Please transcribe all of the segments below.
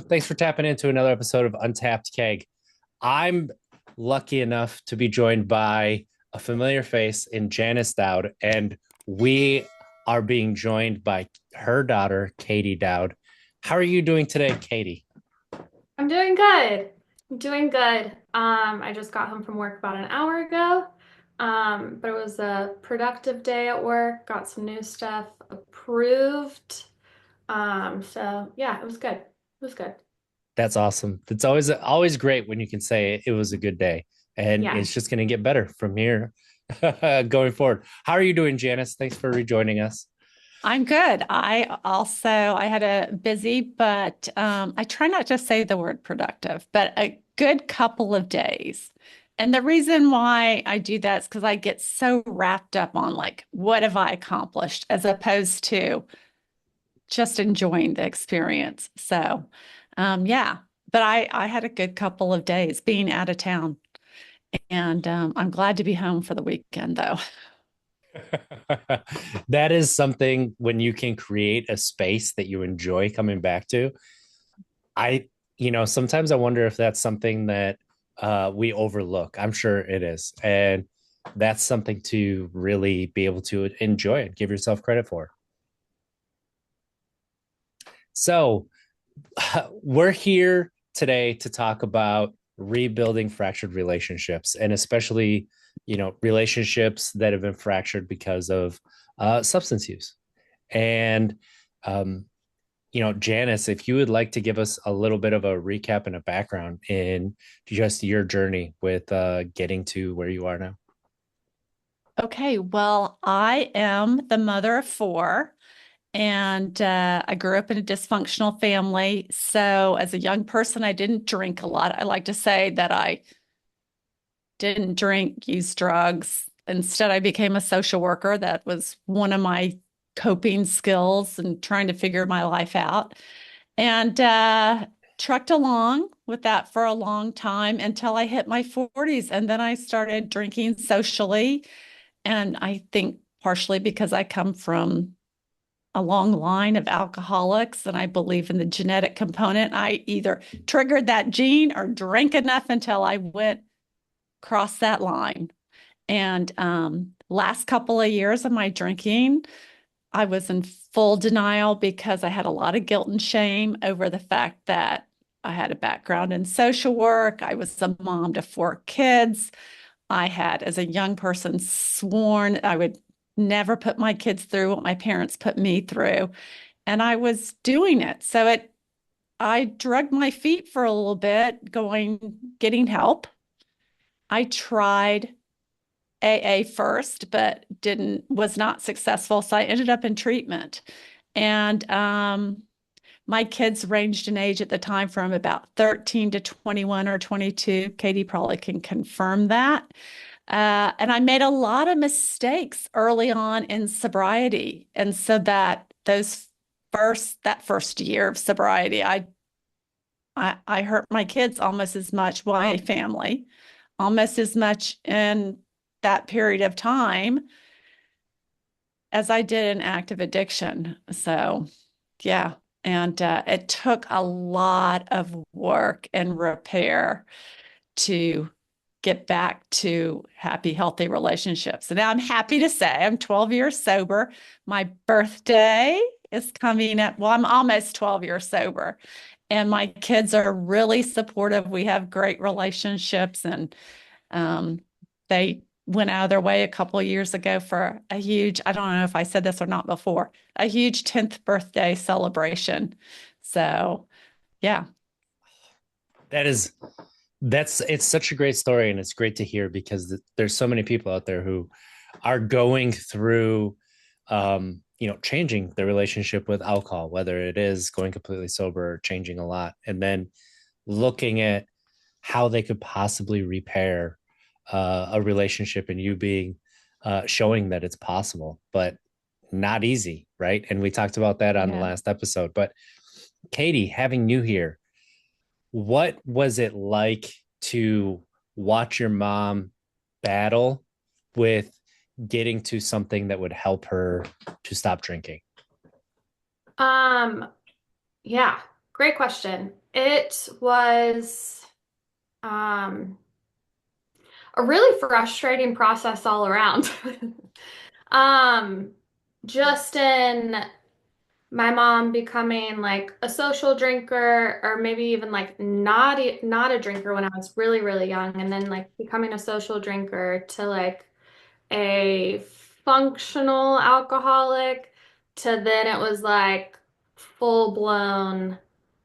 Thanks for tapping into another episode of Untapped Keg. I'm lucky enough to be joined by a familiar face in Janice Dowd, and we are being joined by her daughter, Katie Dowd. How are you doing today, Katie? I'm doing good. I'm doing good. I just got home from work about an hour ago. But it was a productive day at work, got some new stuff approved. So yeah, it was good. It was good. That's awesome. It's always great when you can say it was a good day, and Yeah. it's just going to get better from here going forward. How are you doing, Janice? Thanks for rejoining us. I'm good. I had a busy, but I try not to say the word productive, but a good couple of days. And the reason why I do that is because I get so wrapped up on like, what have I accomplished as opposed to just enjoying the experience. So, yeah, but I had a good couple of days being out of town, and I'm glad to be home for the weekend, though. That is something when you can create a space that you enjoy coming back to. I, sometimes I wonder if that's something that we overlook. I'm sure it is. And that's something to really be able to enjoy and give yourself credit for. So, we're here today to talk about rebuilding fractured relationships and especially, relationships that have been fractured because of substance use. And um, Janice, if you would like to give us a little bit of a recap and a background in just your journey with getting to where you are now. Okay, well, I am the mother of four, and I grew up in a dysfunctional family. So, as a young person, I didn't drink a lot. I like to say that I didn't drink, use drugs. Instead, I became a social worker. That was one of my coping skills and trying to figure my life out. And trucked along with that for a long time until I hit my 40s. And then I started drinking socially. And I think partially because I come from a long line of alcoholics and I believe in the genetic component, I either triggered that gene or drank enough until I went across that line. And last couple of years of my drinking, I was in full denial because I had a lot of guilt and shame over the fact that I had a background in social work. I was a mom to four kids. I had, as a young person, sworn I would never put my kids through what my parents put me through. And I was doing it. I drugged my feet for a little bit, getting help. I tried AA first, but was not successful. So I ended up in treatment. And my kids ranged in age at the time from about 13 to 21 or 22. Katie probably can confirm that. And I made a lot of mistakes early on in sobriety. And so that first year of sobriety, I hurt my kids almost as much, well, my family, almost as much in that period of time as I did in active addiction. So, yeah. And it took a lot of work and repair to get back to happy, healthy relationships. And now I'm happy to say I'm 12 years sober. My birthday is coming up. Well, I'm almost 12 years sober. And my kids are really supportive. We have great relationships, and um, they went out of their way a couple of years ago for a huge, I don't know if I said this or not before, a huge 10th birthday celebration. So, yeah. That is that's it's such a great story, and it's great to hear because there's so many people out there who are going through changing their relationship with alcohol, whether it is going completely sober or changing a lot, and then looking at how they could possibly repair a relationship, and you being showing that it's possible but not easy, right? And we talked about that on the Yeah. last episode. But Katie, having you here, what was it like to watch your mom battle with getting to something that would help her to stop drinking? Um, yeah, great question. It was um, a really frustrating process all around. Um, just in my mom becoming like a social drinker, or maybe even like not a drinker when I was really, really young, and then like becoming a social drinker to like a functional alcoholic, to then it was like full blown,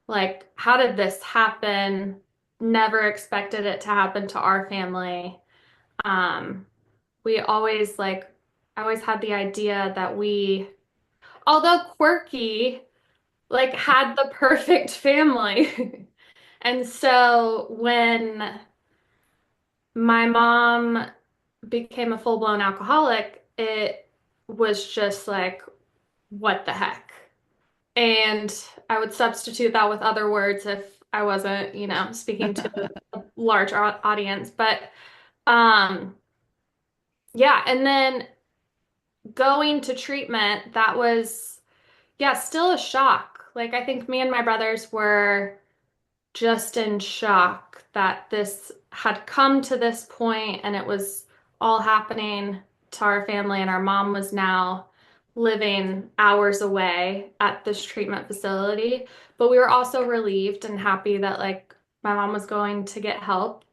like, how did this happen? Never expected it to happen to our family. Um, we always like, I always had the idea that we, although quirky, like had the perfect family. And so when my mom became a full-blown alcoholic, it was just like, what the heck? And I would substitute that with other words if I wasn't, speaking to a large audience. But um, yeah, and then going to treatment, that was, yeah, still a shock. Like, I think me and my brothers were just in shock that this had come to this point and it was all happening to our family, and our mom was now living hours away at this treatment facility. But we were also relieved and happy that like my mom was going to get help.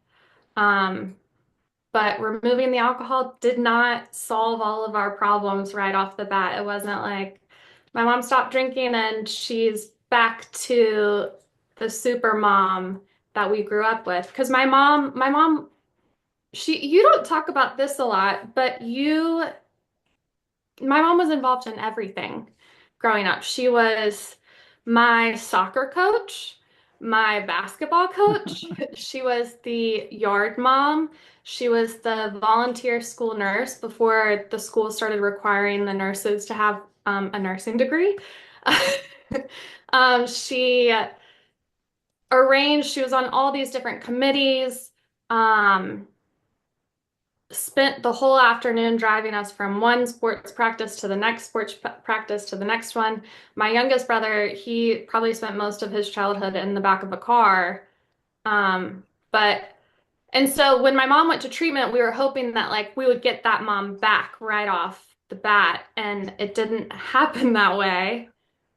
Um, but removing the alcohol did not solve all of our problems right off the bat. It wasn't like my mom stopped drinking and she's back to the super mom that we grew up with. Because my mom, you don't talk about this a lot, but my mom was involved in everything growing up. She was my soccer coach, my basketball coach. She was the yard mom. She was the volunteer school nurse before the school started requiring the nurses to have a nursing degree. She arranged, she was on all these different committees. Um, Spent the whole afternoon driving us from one sports practice to the next practice to the next one. My youngest brother, he probably spent most of his childhood in the back of a car. Um, but and so when my mom went to treatment, we were hoping that like we would get that mom back right off the bat, and it didn't happen that way.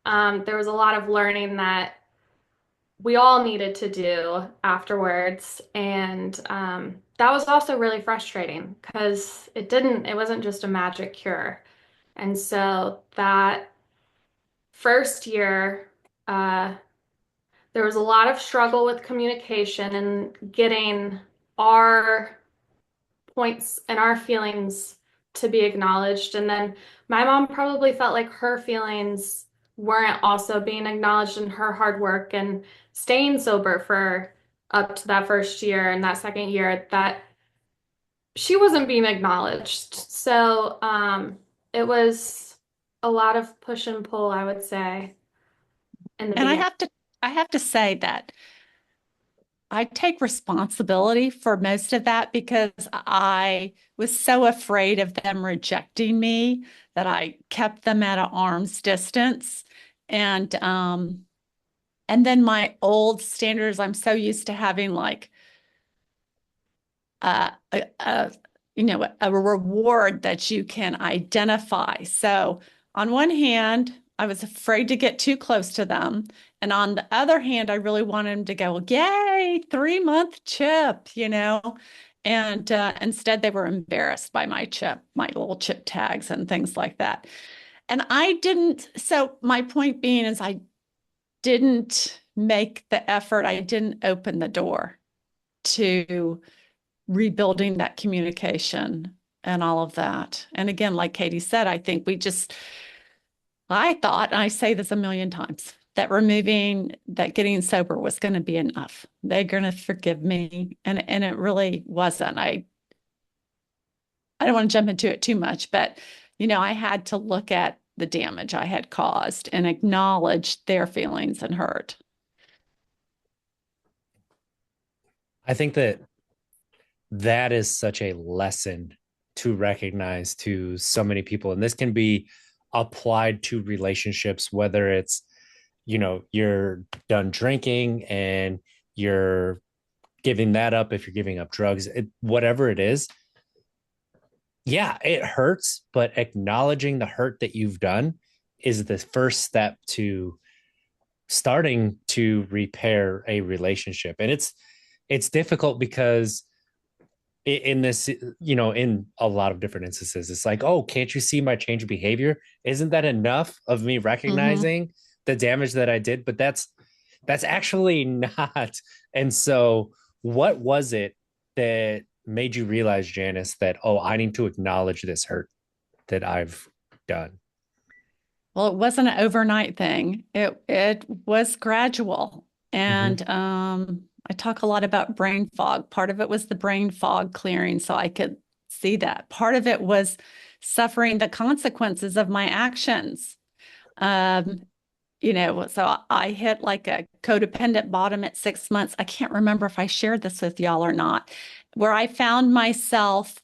There was a lot of learning that we all needed to do afterwards. And that was also really frustrating because it wasn't just a magic cure. And so that first year, uh, there was a lot of struggle with communication and getting our points and our feelings to be acknowledged. And then my mom probably felt like her feelings weren't also being acknowledged in her hard work and staying sober for up to that first year and that second year, that she wasn't being acknowledged. So it was a lot of push and pull, I would say, in the And beginning. I have to say that I take responsibility for most of that because I was so afraid of them rejecting me that I kept them at an arm's distance. And and then my old standards, I'm so used to having like a a reward that you can identify. So on one hand, I was afraid to get too close to them. And on the other hand, I really wanted them to go, yay, 3-month chip. And instead, they were embarrassed by my chip, my little chip tags and things like that. And I didn't. So my point being is, I didn't make the effort. I didn't open the door to rebuilding that communication and all of that. And again, like Katie said, I think I thought, and I say this a million times, that getting sober was going to be enough. They're going to forgive me. And it really wasn't. I don't want to jump into it too much, but I had to look at the damage I had caused and acknowledge their feelings and hurt. I think that is such a lesson to recognize to so many people. And this can be applied to relationships, whether it's, you're done drinking and you're giving that up, if you're giving up drugs, whatever it is, yeah, it hurts, but acknowledging the hurt that you've done is the first step to starting to repair a relationship. And it's difficult because in this, in a lot of different instances, it's like, oh, can't you see my change of behavior? Isn't that enough of me Mm-hmm. recognizing the damage that I did? But that's actually not. And so what was it that made you realize, Janice, that, oh, I need to acknowledge this hurt that I've done? Well, it wasn't an overnight thing. It was gradual. Mm-hmm. And I talk a lot about brain fog. Part of it was the brain fog clearing so I could see that. Part of it was suffering the consequences of my actions. Um, so I hit like a codependent bottom at 6 months. I can't remember if I shared this with y'all or not, where I found myself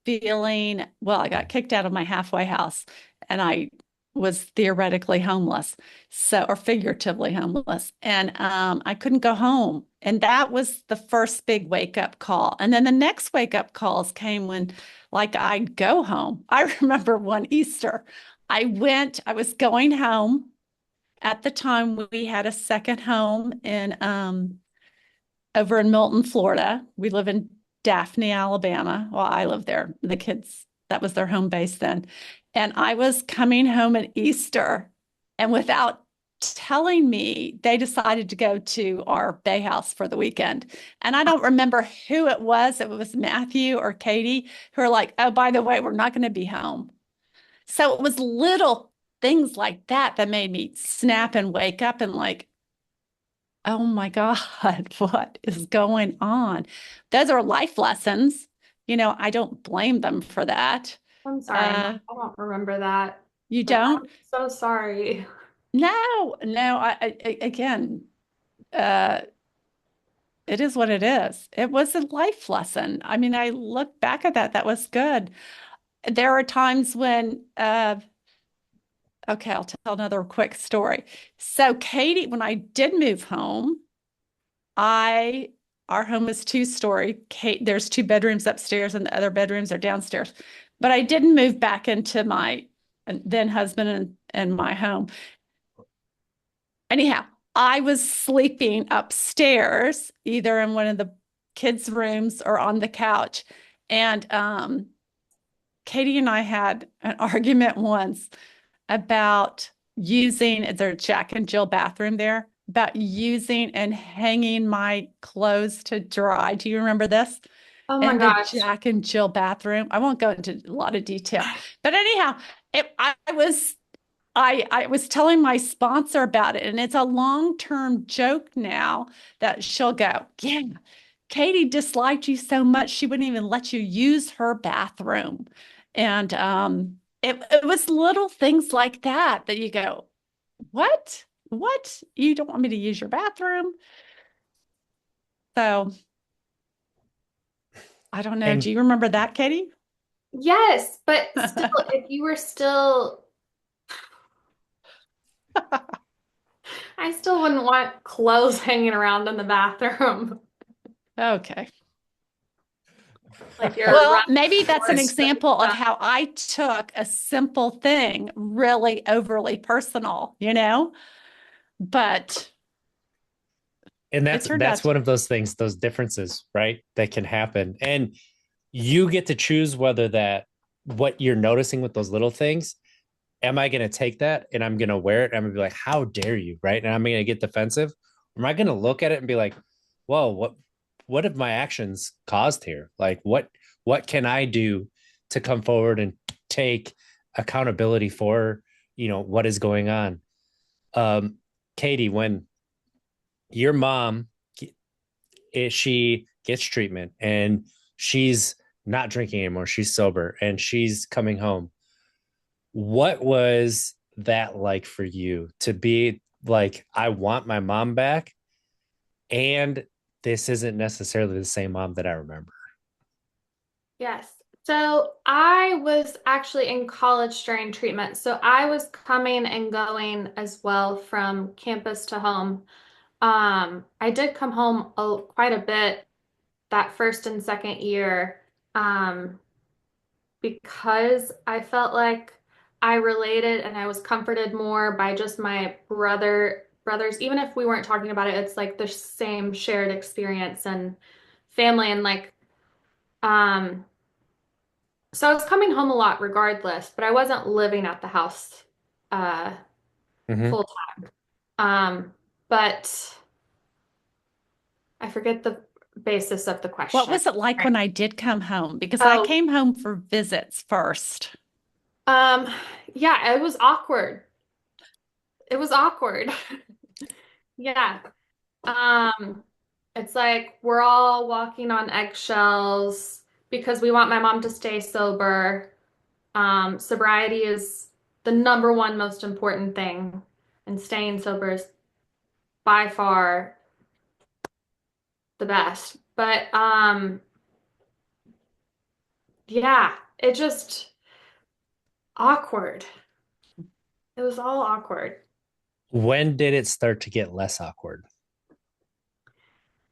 feeling, well, I got kicked out of my halfway house and I was theoretically homeless, so, or figuratively homeless. And I couldn't go home. And that was the first big wake up call. And then the next wake up calls came when, like, I'd go home. I remember one Easter, I was going home. At the time, we had a second home in over in Milton, Florida. We live in Daphne, Alabama. Well, I live there. The kids, that was their home base then. And I was coming home at Easter, and without telling me, they decided to go to our Bay House for the weekend. And I don't remember who it was. It was Matthew or Katie who are like, oh, by the way, we're not going to be home. So it was little things like that that made me snap and wake up and like, oh my God, what is going on? Those are life lessons. I don't blame them for that. I'm sorry, Mom. Uh, I don't remember that, you but I'm don't? so sorry. No, no. Again, uh, it is what it is. It was a life lesson. I mean, I look back at that. That was good. There are times when, okay, I'll tell another quick story. So, Katie, when I did move home, I our home is two-story. Kate, there's two bedrooms upstairs and the other bedrooms are downstairs. But I didn't move back into my then husband and my home. Anyhow, I was sleeping upstairs, either in one of the kids' rooms or on the couch. And Katie and I had an argument once about using their Jack and Jill bathroom there, about using and hanging my clothes to dry. Do you remember this? Oh my In the gosh. Jack and Jill bathroom. I won't go into a lot of detail, but anyhow, I was telling my sponsor about it, and it's a long-term joke now that she'll go, yeah, Katie disliked you so much she wouldn't even let you use her bathroom. And it was little things like that that you go, what? What? You don't want me to use your bathroom? So I don't know. Do And you remember that, Katie? Yes, but still, if you were still, I still wouldn't want clothes hanging around in the bathroom. Okay. Like you're Well, running maybe that's an towards example of stuff. how I took a simple thing really overly personal, but and it that's turned out that's one of those things, those differences, right, that can happen. And you get to choose whether that what you're noticing with those little things, am I going to take that and I'm going to wear it? I'm going to be like, how dare you? Right. And I'm going to get defensive. Or am I going to look at it and be like, whoa, what have my actions caused here? Like, what can I do to come forward and take accountability for, what is going on? Um, Katie, when your mom, she gets treatment and she's not drinking anymore, she's sober and she's coming home, what was that like for you to be like, I want my mom back, and this isn't necessarily the same mom that I remember? Yes. So I was actually in college during treatment. So I was coming and going as well from campus to home. I did come home quite a bit that first and second year, because I felt like I related and I was comforted more by just my brothers. Even if we weren't talking about it, it's like the same shared experience and family and like, um, so I was coming home a lot regardless, but I wasn't living at the house uh Hmm. full time. But I forget the basis of the What question. was it like when I did come home? Because I Oh, came home for visits first. um, yeah, it was awkward. It was awkward. Yeah. Um, it's like we're all walking on eggshells because we want my mom to stay sober. Sobriety is the number one most important thing, and staying sober is by far the best. But yeah, it just awkward. It was all awkward. When did it start to get less awkward?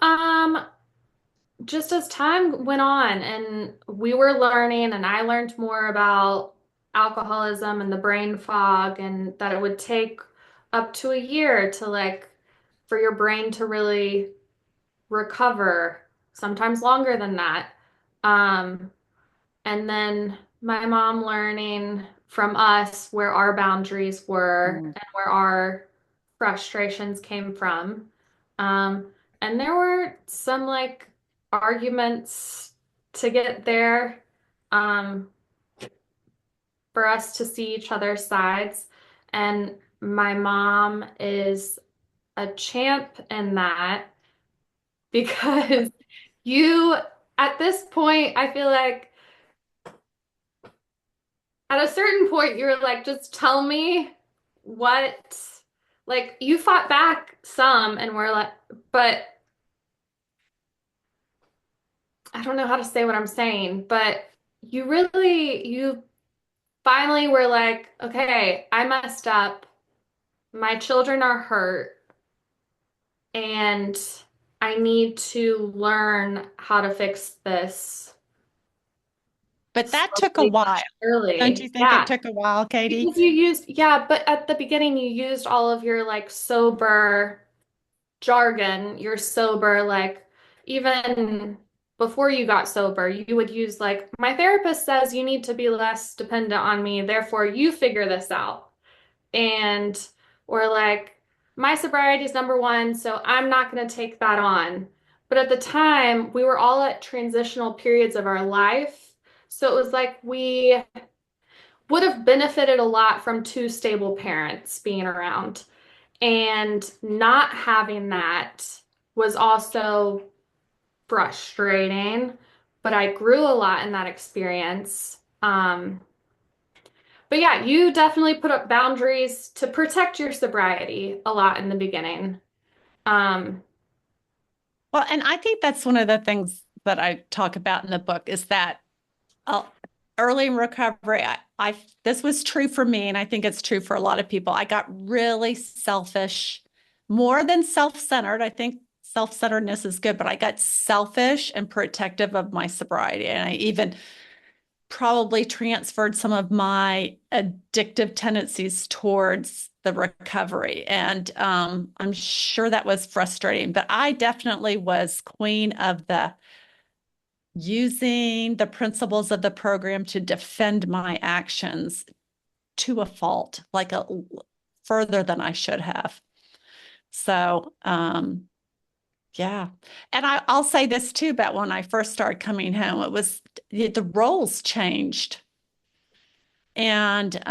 Um, just as time went on and we were learning and I learned more about alcoholism and the brain fog and that it would take up to a year to like for your brain to really recover, sometimes longer than that. Um, and then my mom learning from us where our boundaries were Mm. and where our frustrations came from. Um, and there were some like arguments to get there, um, for us to see each other's sides. And my mom is a champ in that because you, at this point, I feel like at a certain point, you were like, just tell me what, like, you fought back some, and we're like, but I don't know how to say what I'm saying, but you finally were like, okay, I messed up. My children are hurt, and I need to learn how to fix this But that took a slowly but while. Don't you surely. think it Yeah. took a while, Katie? Because you used, yeah, but at the beginning you used all of your like sober jargon, your sober, like even before you got sober, you would use like, my therapist says you need to be less dependent on me, therefore you figure this out. And or like, my sobriety is number one, so I'm not going to take that on. But at the time, we were all at transitional periods of our life. So it was like we would have benefited a lot from two stable parents being around. And not having that was also frustrating, but I grew a lot in that experience. But yeah, you definitely put up boundaries to protect your sobriety a lot in the beginning. Um, Well, and I think that's one of the things that I talk about in the book is that uh, early in recovery, I this was true for me, and I think it's true for a lot of people. I got really selfish, more than self-centered. I think self-centeredness is good, but I got selfish and protective of my sobriety, and I even probably transferred some of my addictive tendencies towards the recovery. And I'm sure that was frustrating, but I definitely was queen of the using the principles of the program to defend my actions to a fault, like a further than I should have. So, yeah. And I'll say this too about when I first started coming home, it was the roles changed. And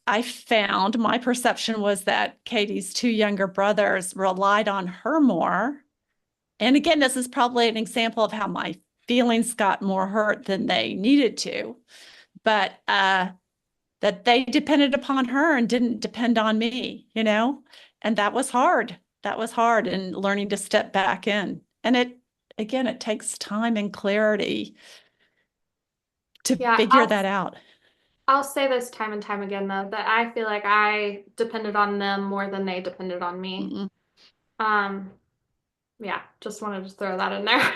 I found my perception was that Katie's two younger brothers relied on her more. And again, this is probably an example of how my feelings got more hurt than they needed to, but that they depended upon her and didn't depend on me, you know? And that was hard. That was hard and learning to step back in. And it, again, it takes time and clarity to Yeah, figure that out. I'll say this time and time again though, that I feel like I depended on them more than they depended on me. Mm-mm. Um, yeah, just wanted to throw that in there.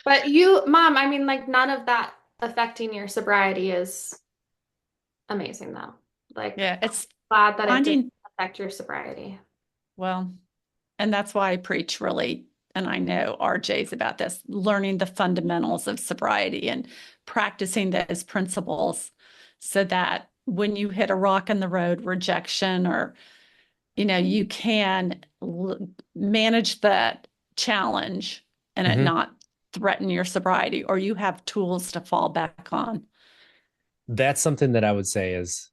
But you, Mom, I mean, like none of that affecting your sobriety is amazing though. Like, Yeah, it's glad that it didn't finding, affect your sobriety. well, and that's why I preach really, and I know RJ's about this, learning the fundamentals of sobriety and practicing those principles so that when you hit a rock in the road, rejection, or, you can manage that challenge and it Mhm. not threaten your sobriety, or you have tools to fall back on. That's something that I would say is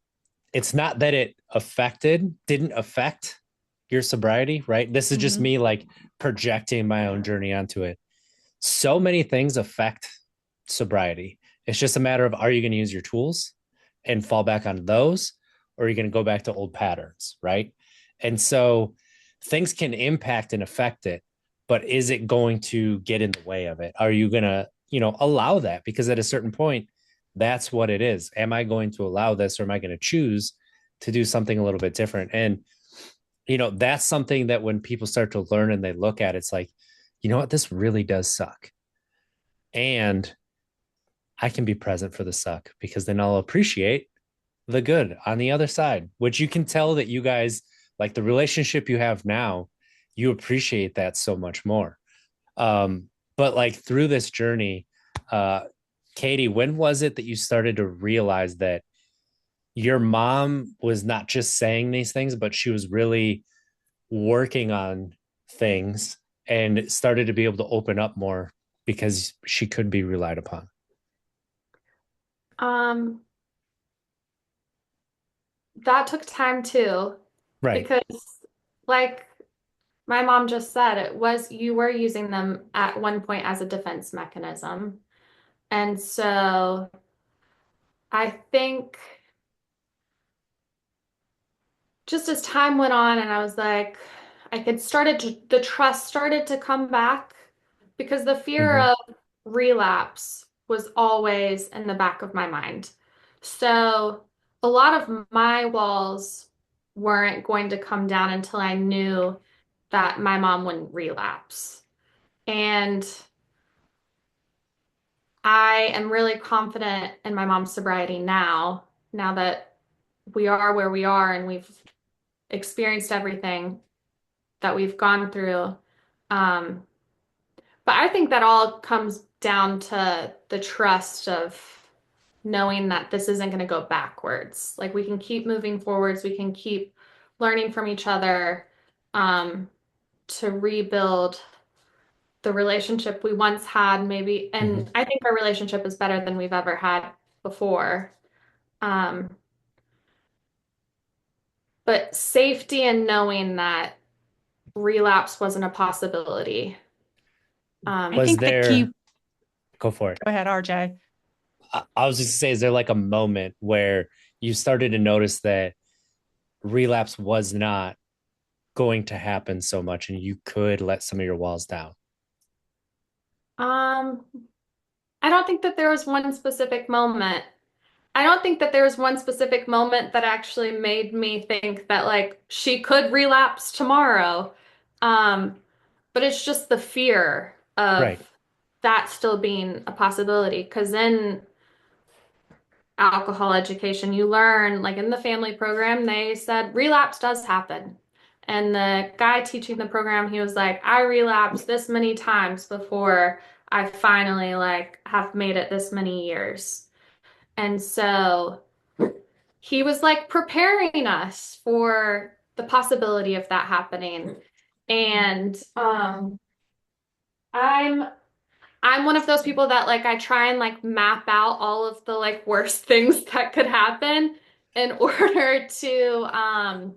it's not that it didn't affect your sobriety, right? This is just Mhm. me like projecting my own journey onto it. So many things affect sobriety. It's just a matter of, are you going to use your tools and fall back on those, or are you going to go back to old patterns, right? And so things can impact and affect it, but is it going to get in the way of it? Are you going to, allow that? Because at a certain point, that's what it is. Am I going to allow this, or am I going to choose to do something a little bit different? And that's something that when people start to learn and they look at it, it's like, you know what, this really does suck. And I can be present for the suck, because then I'll appreciate the good on the other side, which you can tell that you guys, like the relationship you have now, you appreciate that so much more. But like through this journey, uh, Katie, when was it that you started to realize that your mom was not just saying these things, but she was really working on things and started to be able to open up more because she could be relied upon? Um, that took time too, Right. because like my mom just said, you were using them at one point as a defense mechanism. And so I think just as time went on and I was like, the trust started to come back because the fear Mm-hmm. of relapse was always in the back of my mind. So a lot of my walls weren't going to come down until I knew that my mom wouldn't relapse. And I am really confident in my mom's sobriety now that we are where we are and we've experienced everything that we've gone through. Um, but I think that all comes down to the trust of knowing that this isn't going to go backwards. Like we can keep moving forwards, we can keep learning from each other, um, to rebuild the relationship we once had, maybe. Mm-hmm. And I think our relationship is better than we've ever had before. Um, but safety and knowing that relapse wasn't a possibility. I Was think the there, key, go for it. go ahead, RJ. I was just to say, is there like a moment where you started to notice that relapse was not going to happen so much and you could let some of your walls down? Um, I don't think that there was one specific moment. I don't think that there was one specific moment that actually made me think that like she could relapse tomorrow. Um, but it's just the fear of Right. that still being a possibility. Because in alcohol education, you learn, like in the family program, they said relapse does happen. And the guy teaching the program, he was like, I relapsed this many times before I finally like have made it this many years. And so he was like preparing us for the possibility of that happening. And I'm I'm one of those people that like I try and like map out all of the like worst things that could happen in order to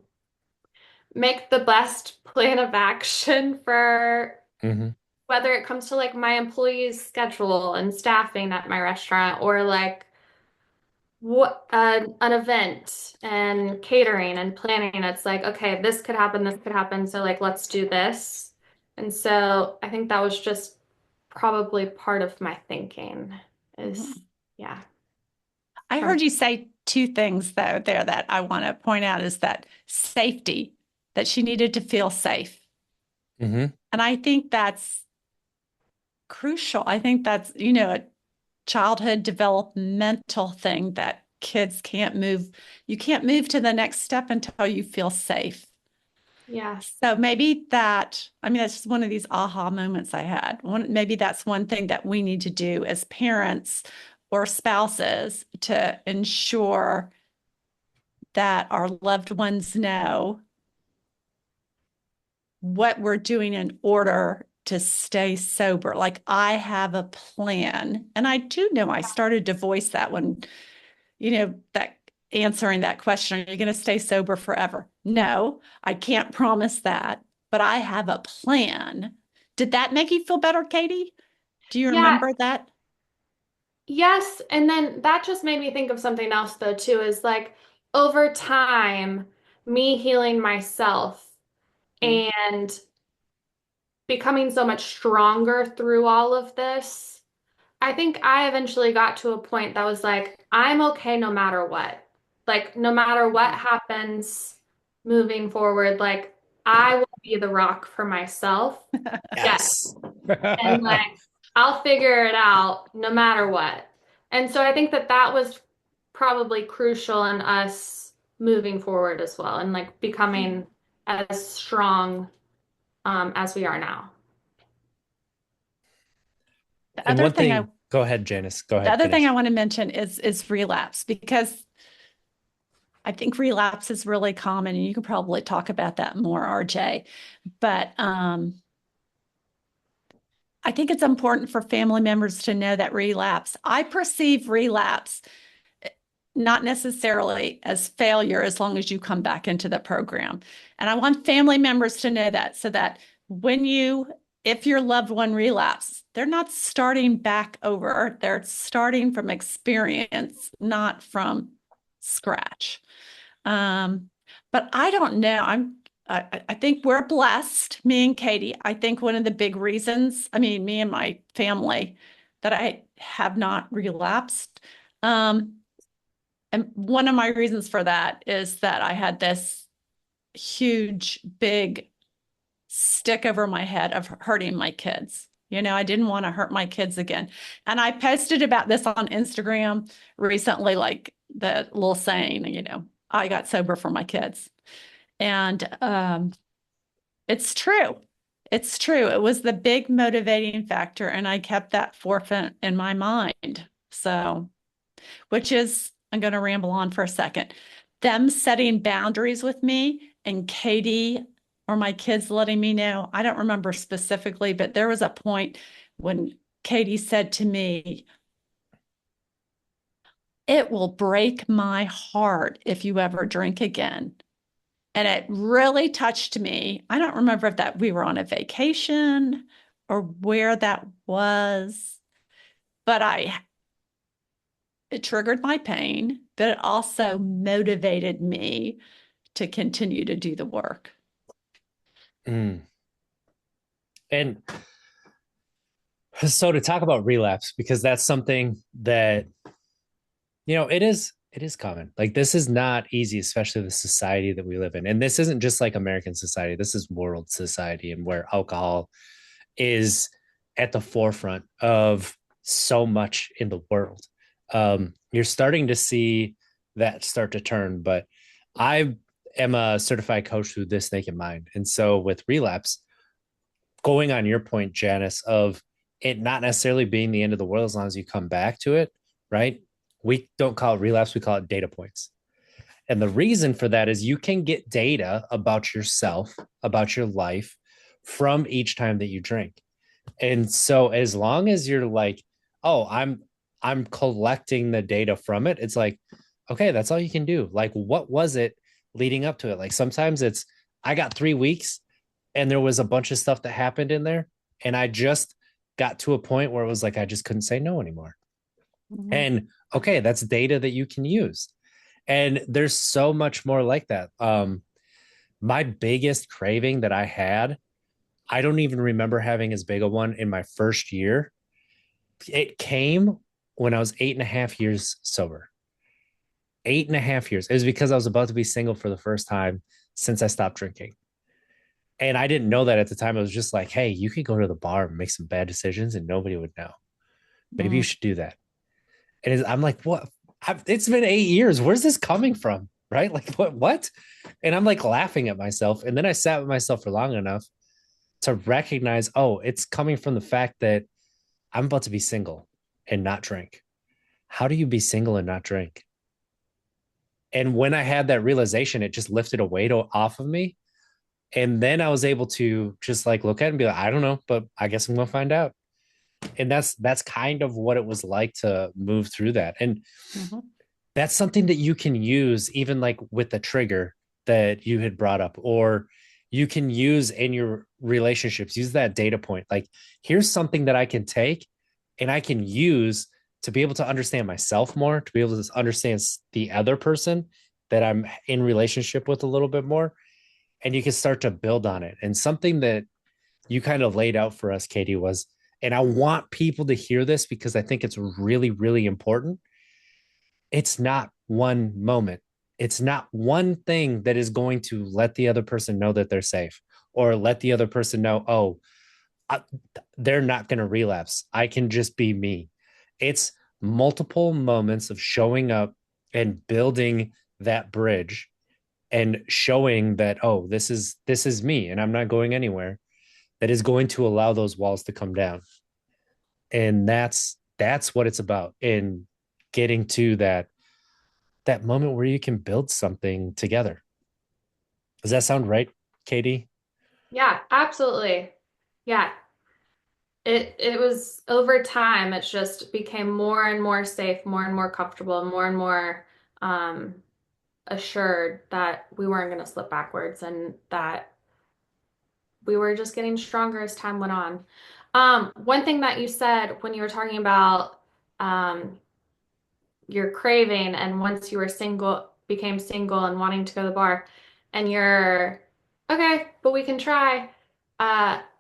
make the best plan of action for Mm-hmm. whether it comes to like my employees' schedule and staffing at my restaurant or like what an event and catering and planning. It's like, okay, this could happen, so like let's do this. And so I think that was just probably part of my thinking is, yeah. I heard you say two things though there that I want to point out is that safety, that she needed to feel safe. Mm-hmm. And I think that's crucial. I think that's, a childhood developmental thing that kids can't move. You can't move to the next step until you feel safe. Yeah. So maybe that, I mean, that's just one of these aha moments I had. Maybe that's one thing that we need to do as parents or spouses to ensure that our loved ones know what we're doing in order to stay sober. Like I have a plan. And I do know I started to voice that when, that answering that question, are you going to stay sober forever? No, I can't promise that, but I have a plan. Did that make you feel better, Katie? Do you Yeah. remember that? Yes. And then that just made me think of something else though, too, is like over time, me healing myself and becoming so much stronger through all of this. I think I eventually got to a point that was like, I'm okay no matter what. Like, no matter what happens moving forward, like, I will be the rock for myself. Yes. Yes. And like, I'll figure it out no matter what. And so I think that that was probably crucial in us moving forward as well and like becoming as strong as we are now. The And other one thing I thing, go ahead, Janice. Go the ahead, other thing I finish. want to mention is relapse because I think relapse is really common, and you can probably talk about that more, RJ. But I think it's important for family members to know that relapse. I perceive relapse not necessarily as failure as long as you come back into the program. And I want family members to know that so that if your loved one relapse, they're not starting back over. They're starting from experience, not from scratch. But I don't know. I think we're blessed, me and Katie. I think one of the big reasons, I mean, me and my family, that I have not relapsed. And one of my reasons for that is that I had this huge, big stick over my head of hurting my kids. I didn't want to hurt my kids again. And I posted about this on Instagram recently, like the little saying, I got sober for my kids. And it's true. It's true. It was the big motivating factor. And I kept that forefront in my mind. So, I'm going to ramble on for a second. Them setting boundaries with me and Katie or my kids letting me know. I don't remember specifically, but there was a point when Katie said to me, it will break my heart if you ever drink again. And it really touched me. I don't remember if that we were on a vacation or where that was, but it triggered my pain, but it also motivated me to continue to do the work. Mm. And so to talk about relapse, because that's something that, it is common. Like this is not easy, especially the society that we live in. And this isn't just like American society. This is world society, and where alcohol is at the forefront of so much in the world. You're starting to see that start to turn, but I am a certified coach through This Naked Mind. And so with relapse, going on your point, Janice, of it not necessarily being the end of the world as long as you come back to it, right? We don't call it relapse, we call it data points. And the reason for that is you can get data about yourself, about your life from each time that you drink. And so as long as you're like, oh, I'm collecting the data from it, it's like, okay, that's all you can do. Like, what was it leading up to it? Like sometimes it's I got 3 weeks and there was a bunch of stuff that happened in there. And I just got to a point where it was like I just couldn't say no anymore. Mm-hmm. And okay, that's data that you can use. And there's so much more like that. My biggest craving that I had, I don't even remember having as big a one in my first year. It came when I was 8.5 years sober. 8.5 years. It was because I was about to be single for the first time since I stopped drinking. And I didn't know that at the time. It was just like, hey, you could go to the bar and make some bad decisions and nobody would know. Maybe you Mm, should do that. And I'm like, what? It's been 8 years. Where's this coming from? Right? Like, what? And I'm like laughing at myself. And then I sat with myself for long enough to recognize, oh, it's coming from the fact that I'm about to be single and not drink. How do you be single and not drink? And when I had that realization, it just lifted a weight off of me. And then I was able to just like look at it and be like, I don't know, but I guess I'm gonna find out. And that's kind of what it was like to move through that. And mhm. that's something that you can use even like with the trigger that you had brought up, or you can use in your relationships. Use that data point. Like, here's something that I can take and I can use to be able to understand myself more, to be able to understand the other person that I'm in relationship with a little bit more. And you can start to build on it. And something that you kind of laid out for us, Katie, was, and I want people to hear this because I think it's really, really important. It's not one moment. It's not one thing that is going to let the other person know that they're safe, or let the other person know, oh, I, they're not going to relapse. I can just be me. It's multiple moments of showing up and building that bridge and showing that, oh, this is me and I'm not going anywhere, that is going to allow those walls to come down. And that's what it's about, in getting to that moment where you can build something together. Does that sound right, Katie? Yeah, absolutely. Yeah. It was over time, it just became more and more safe, more and more comfortable, more and more um assured that we weren't going to slip backwards and that we were just getting stronger as time went on. One thing that you said when you were talking about um your craving and once you were single, became single and wanting to go to the bar, and you're okay, but we can try.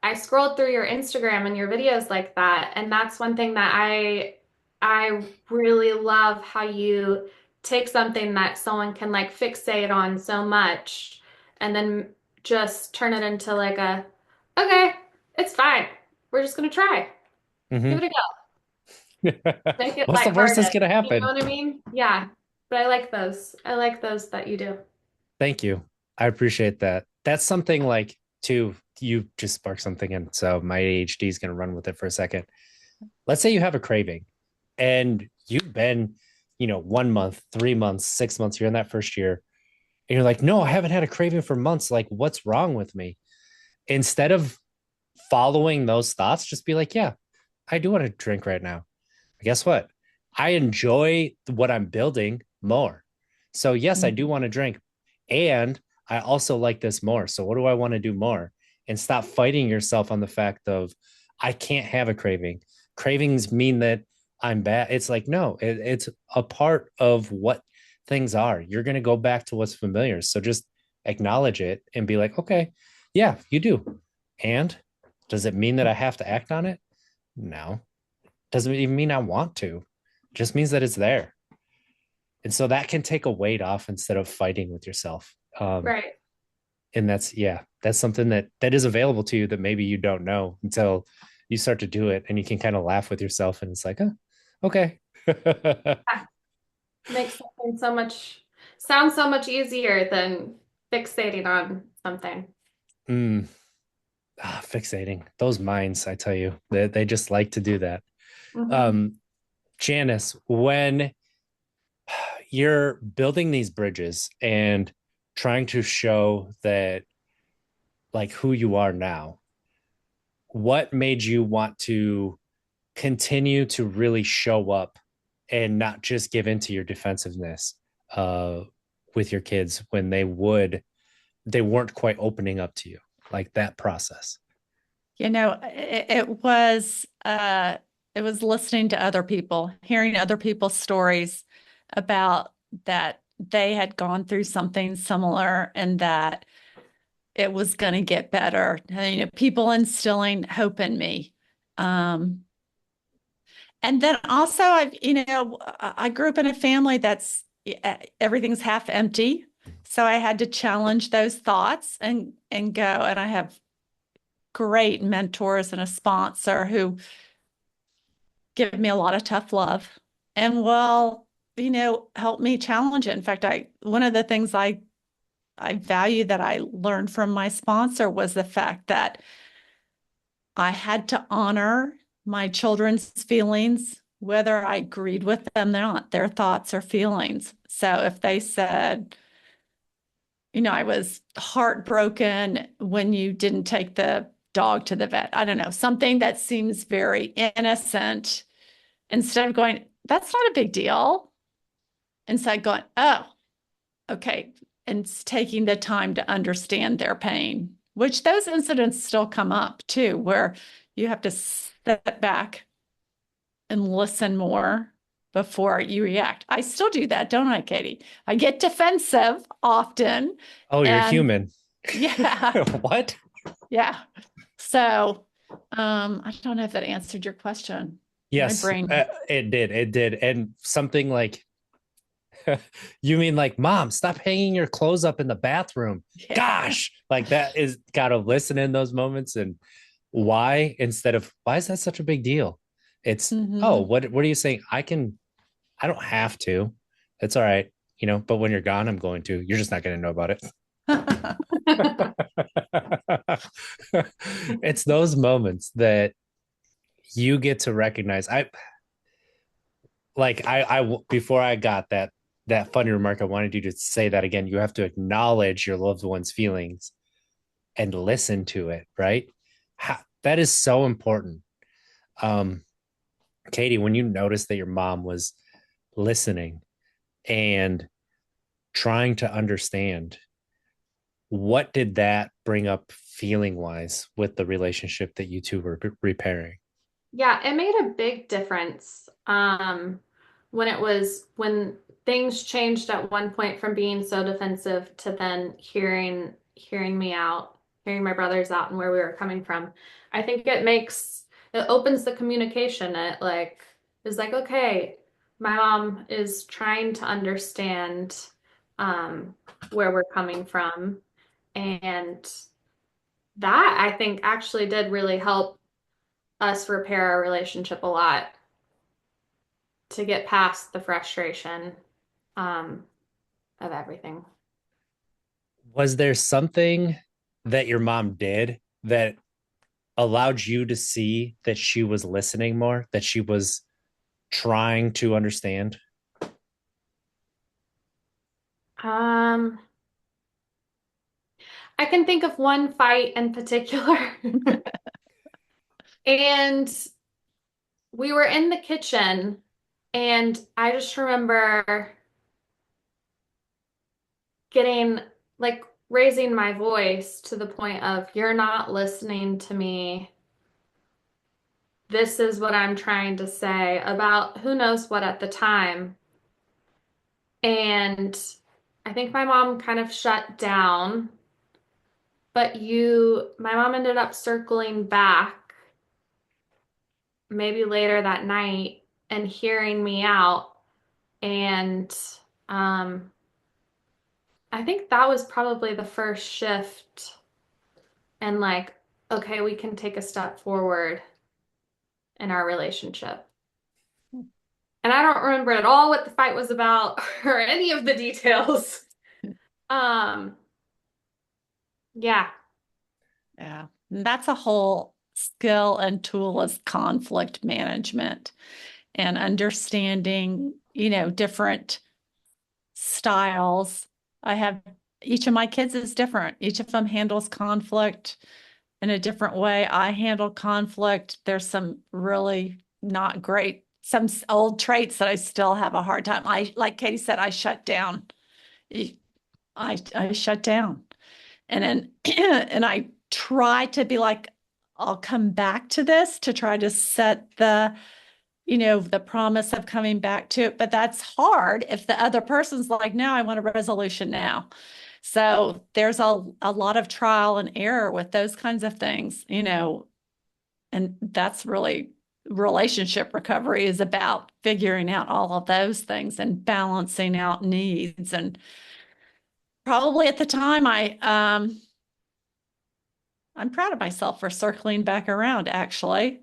I scrolled through your Instagram and your videos like that, and that's one thing that I really love how you take something that someone can like fixate on so much and then just turn it into like a okay, it's fine. We're just gonna try. Give Mm-hmm. it a go. Make it What's the worst that's lighthearted. going to You know happen? what I mean? Yeah. But I like those. I like those that you do. Thank you. I appreciate that. That's something like, too, you just sparked something. And so my ADHD is going to run with it for a second. Let's say you have a craving and you've been, 1 month, 3 months, 6 months, you're in that first year. And you're like, no, I haven't had a craving for months. Like, what's wrong with me? Instead of following those thoughts, just be like, yeah, I do want to drink right now. Guess what? I enjoy what I'm building more. So, yes, I do Mhm. want to drink. And I also like this more. So, what do I want to do more? And stop fighting yourself on the fact of, I can't have a craving. Cravings mean that I'm bad. It's like, no, it's a part of what things are. You're going to go back to what's familiar. So, just acknowledge it and be like, okay, yeah, you do. And does it mean that I have to act on it? No. Doesn't even mean I want to. It just means that it's there. And so that can take a weight off instead of fighting with yourself. Right. And that's something that is available to you that maybe you don't know until you start to do it, and you can kind of laugh with yourself and it's like, oh, okay. Yeah. Makes something sounds so much easier than fixating on something. mm, fixating those minds, I tell you, they just like to do that. Hmm. um Janice, when you're building these bridges and trying to show that, like, who you are now, what made you want to continue to really show up and not just give into your defensiveness uh with your kids when they weren't quite opening up to you, like that process? It was listening to other people, hearing other people's stories about that they had gone through something similar and that it was going to get better. People instilling hope in me. Um, And then also I grew up in a family that's everything's half empty. So I had to challenge those thoughts and go. And I have great mentors and a sponsor who give me a lot of tough love and will, help me challenge it. In fact, one of the things I value that I learned from my sponsor was the fact that I had to honor my children's feelings, whether I agreed with them or not, their thoughts or feelings. So if they said, I was heartbroken when you didn't take the dog to the vet, I don't know, something that seems very innocent, instead of going, that's not a big deal, instead going, oh, okay, and taking the time to understand their pain, which those incidents still come up too, where you have to step back and listen more before you react. I still do that, don't I, Katie? I get defensive often. Oh, you're human. Yeah. What? Yeah. So, I don't know if that answered your question. Yes, My brain. it did. It did. And something like, you mean like, mom, stop hanging your clothes up in the bathroom. Yeah. Gosh, like that is got to listen in those moments. And why, instead of why is that such a big deal? It's, oh, what are you saying? I don't have to. It's all right. But when you're gone, I'm going to. You're just not going to know about it. It's those moments that you get to recognize. Before I got that funny remark, I wanted you to say that again. You have to acknowledge your loved one's feelings and listen to it, right? That is so important. Katie, when you noticed that your mom was listening and trying to understand, what did that bring up feeling wise with the relationship that you two were repairing? Yeah, it made a big difference. When things changed at one point from being so defensive to then hearing me out, hearing my brothers out and where we were coming from. I think it opens the communication. It is like, okay, my mom is trying to understand where we're coming from. And that I think actually did really help us repair our relationship a lot to get past the frustration of everything. Was there something that your mom did that allowed you to see that she was listening more, that she was trying to understand? I can think of one fight in particular. And we were in the kitchen, and I just remember getting raising my voice to the point of, you're not listening to me. This is what I'm trying to say about who knows what at the time. And I think my mom kind of shut down, but my mom ended up circling back maybe later that night and hearing me out. And I think that was probably the first shift and okay, we can take a step forward in our relationship. And I don't remember at all what the fight was about or any of the details. Yeah. Yeah. And that's a whole skill and tool is conflict management and understanding, different styles. Each of my kids is different. Each of them handles conflict in a different way. I handle conflict. There's some really not great, some old traits that I still have a hard time. Like Katie said, I shut down. I shut down. And then, and I try to be like, I'll come back to this to try to set the promise of coming back to it. But that's hard if the other person's like, no, I want a resolution now. So there's a lot of trial and error with those kinds of things, and that's really relationship recovery is about figuring out all of those things and balancing out needs. And probably at the time, I'm proud of myself for circling back around, actually,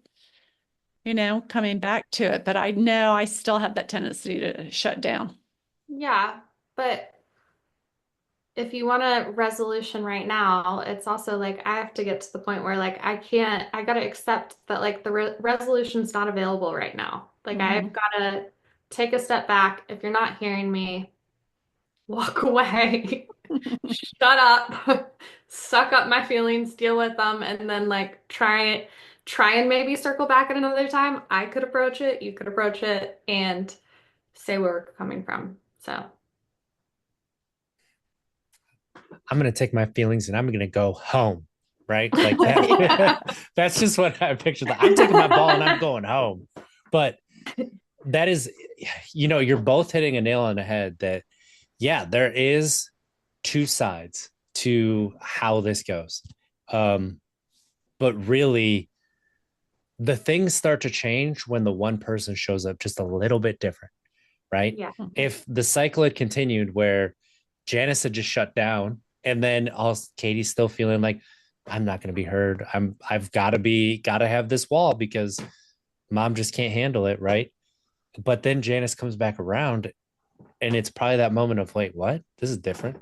coming back to it. But I know I still have that tendency to shut down. Yeah, but if you want a resolution right now, it's also like I have to get to the point where like I gotta accept that like the resolution's not available right now. Like I've gotta take a step back. If you're not hearing me, walk away, shut up, suck up my feelings, deal with them, and then like try and maybe circle back at another time. I could approach it, you could approach it, and say where we're coming from. So. I'm going to take my feelings and I'm going to go home. Right. Like that. Yeah. That's just what I pictured. I'm taking my ball and I'm going home. But that is, you're both hitting a nail on the head that, yeah, there is two sides to how this goes. But really, the things start to change when the one person shows up just a little bit different. Right. Yeah. If the cycle had continued where Janice had just shut down, and then Katie's still feeling like I'm not going to be heard. I've got to have this wall because mom just can't handle it. Right. But then Janice comes back around and it's probably that moment of wait, what? This is different.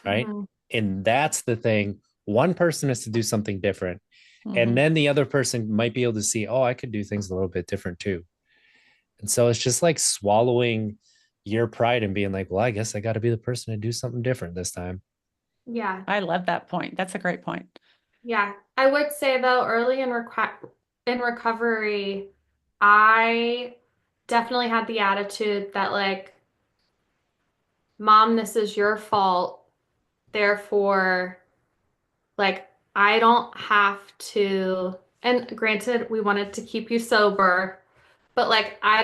Right. Mm-hmm. And that's the thing. One person has to do something different. Mm-hmm. And then the other person might be able to see, oh, I could do things a little bit different too. And so it's just like swallowing your pride and being like, well, I guess I got to be the person to do something different this time. Yeah. I love that point. That's a great point. Yeah. I would say though, early in recovery, I definitely had the attitude that like, mom, this is your fault. Therefore, like, I don't have to, and granted, we wanted to keep you sober, but like, I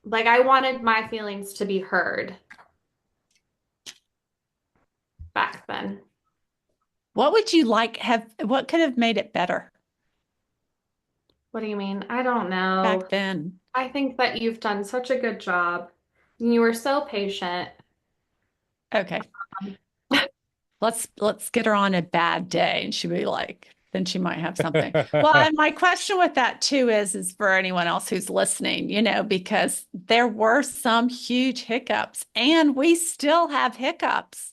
wanted my feelings to be heard back then. What would you what could have made it better? What do you mean? I don't know. Back then. I think that you've done such a good job. You were so patient. Okay. Let's get her on a bad day and she'll be like, then she might have something. Well, and my question with that too is for anyone else who's listening, because there were some huge hiccups and we still have hiccups,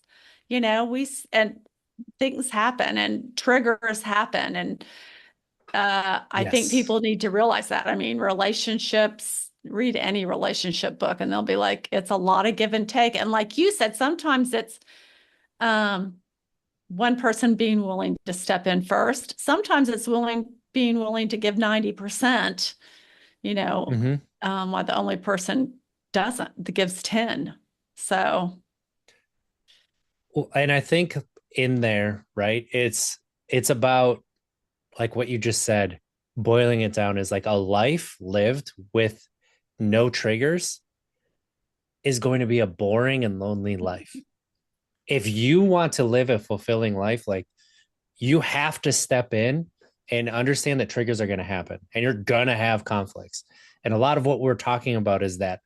and things happen and triggers happen. And I think people need to realize that. I mean, relationships, read any relationship book and they'll be like, it's a lot of give and take. And like you said, sometimes it's one person being willing to step in first. Sometimes it's being willing to give 90%, while the only person that gives 10. So. Well, and I think in there, right, it's about like what you just said, boiling it down is like a life lived with no triggers is going to be a boring and lonely life. If you want to live a fulfilling life, like you have to step in and understand that triggers are going to happen and you're going to have conflicts. And a lot of what we're talking about is that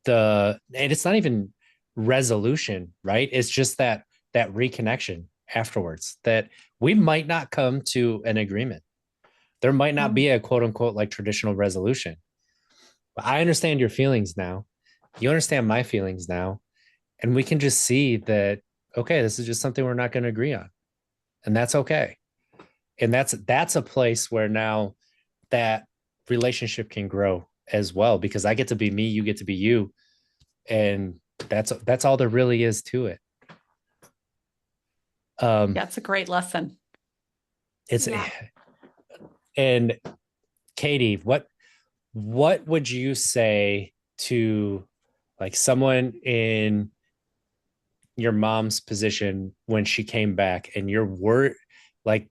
and it's not even resolution, right? It's just that reconnection afterwards, that we might not come to an agreement. There might not be a quote unquote like traditional resolution, but I understand your feelings now. You understand my feelings now. And we can just see that, okay, this is just something we're not going to agree on. And that's okay. And that's a place where now that relationship can grow as well, because I get to be me, you get to be you. And that's all there really is to it. That's a great lesson. And Katie, what would you say to like someone in your mom's position when she came back and your word, like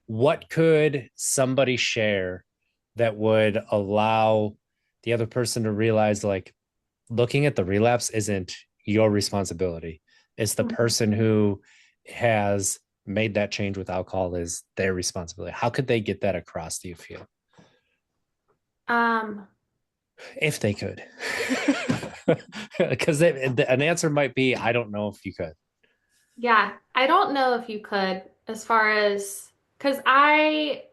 what could somebody share that would allow the other person to realize like looking at the relapse isn't your responsibility. It's the person who has made that change with alcohol is their responsibility. How could they get that across, do you feel? Um, If they could. Because an answer might be, I don't know if you could. yeah, I don't know if you could, as far as, because I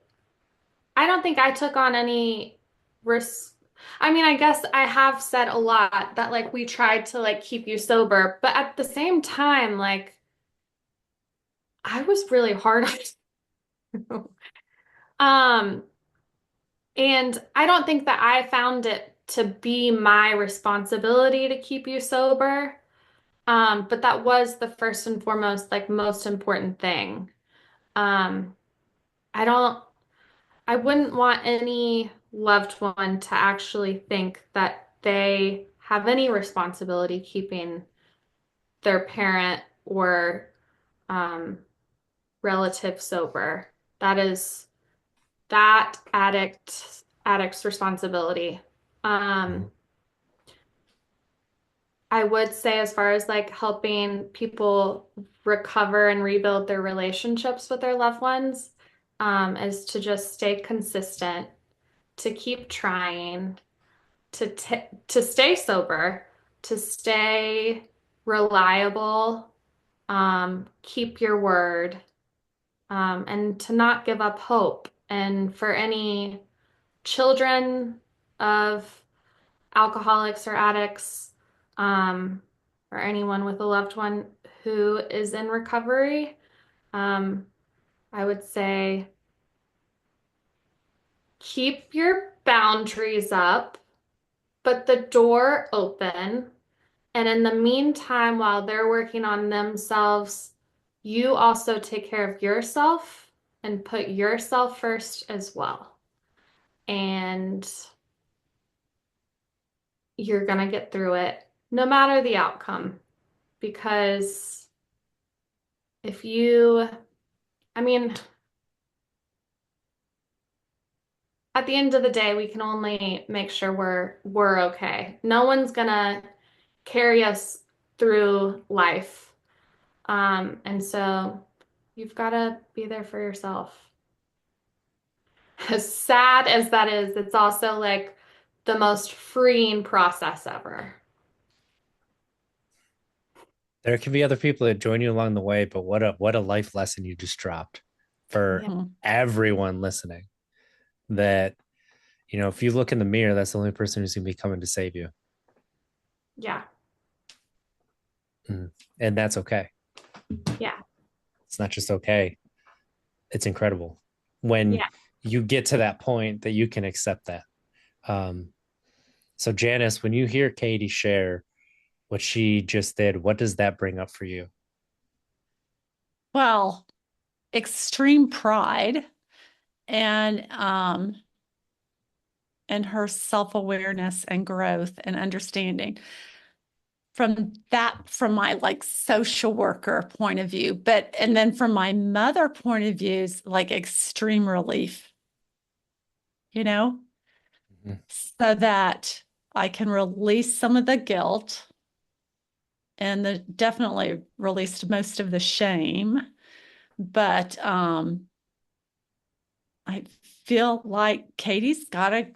don't think I took on any risk. I mean, I guess I have said a lot that like we tried to like keep you sober, but at the same time, like I was really hard on you. Um, and I don't think that I found it to be my responsibility to keep you sober. But that was the first and foremost, like most important thing. Um, I don't, I wouldn't want any loved one to actually think that they have any responsibility keeping their parent or um, relative sober. That is that addict's responsibility. Um, I would say as far as like helping people recover and rebuild their relationships with their loved ones, is to just stay consistent, to keep trying, to stay sober, to stay reliable, keep your word, and to not give up hope. And for any children of alcoholics or addicts, um, or anyone with a loved one who is in recovery, um, I would say keep your boundaries up, but the door open. And in the meantime, while they're working on themselves, you also take care of yourself and put yourself first as well. And you're going to get through it no matter the outcome. Because if you, I mean, at the end of the day, we can only make sure we're okay. No one's gonna carry us through life. And so you've got to be there for yourself. As sad as that is, it's also like the most freeing process ever. There can be other people that join you along the way, but what a life lesson you just dropped for Yeah. everyone listening. That, if you look in the mirror, that's the only person who's going to be coming to save you. Yeah. And that's okay. Yeah. It's not just okay. It's incredible when Yeah. you get to that point that you can accept that. So Janice, when you hear Katie share what she just did, what does that bring up for you? Well, extreme pride and her self-awareness and growth and understanding from my like social worker point of view, and then from my mother point of view is like extreme relief, Mm-hmm. so that I can release some of the guilt and definitely released most of the shame. But I feel like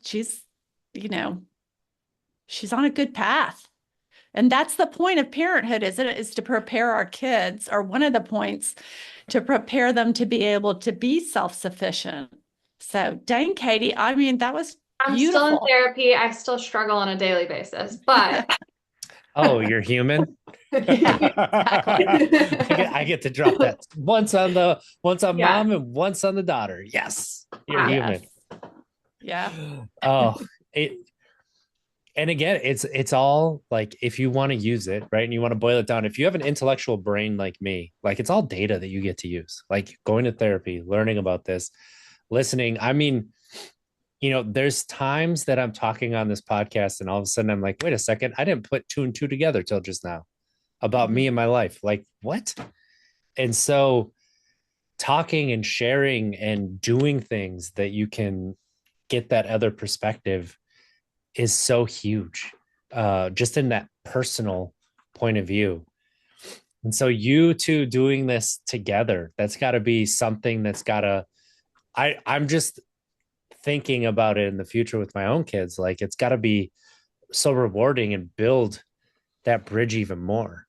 she's on a good path. And that's the point of parenthood, isn't it? Is to prepare our kids, or one of the points, to prepare them to be able to be self-sufficient. So dang, Katie, I mean, that was I'm still in beautiful. therapy. I still struggle on a daily basis, but Oh, you're human. Yeah, exactly. I get to drop that once on Yeah. mom and once on the daughter. Yes, you're Yeah. human. Yeah. Oh, and again, it's all like, if you want to use it, right, and you want to boil it down, if you have an intellectual brain like me, like, it's all data that you get to use, like going to therapy, learning about this, listening. I mean, there's times that I'm talking on this podcast and all of a sudden I'm like, wait a second, I didn't put two and two together till just now about me and my life. Like, what? And so talking and sharing and doing things that you can get that other perspective is so huge, just in that personal point of view. And so you two doing this together, that's got to be something that's got to, I'm just thinking about it in the future with my own kids. Like it's got to be so rewarding and build that bridge even more.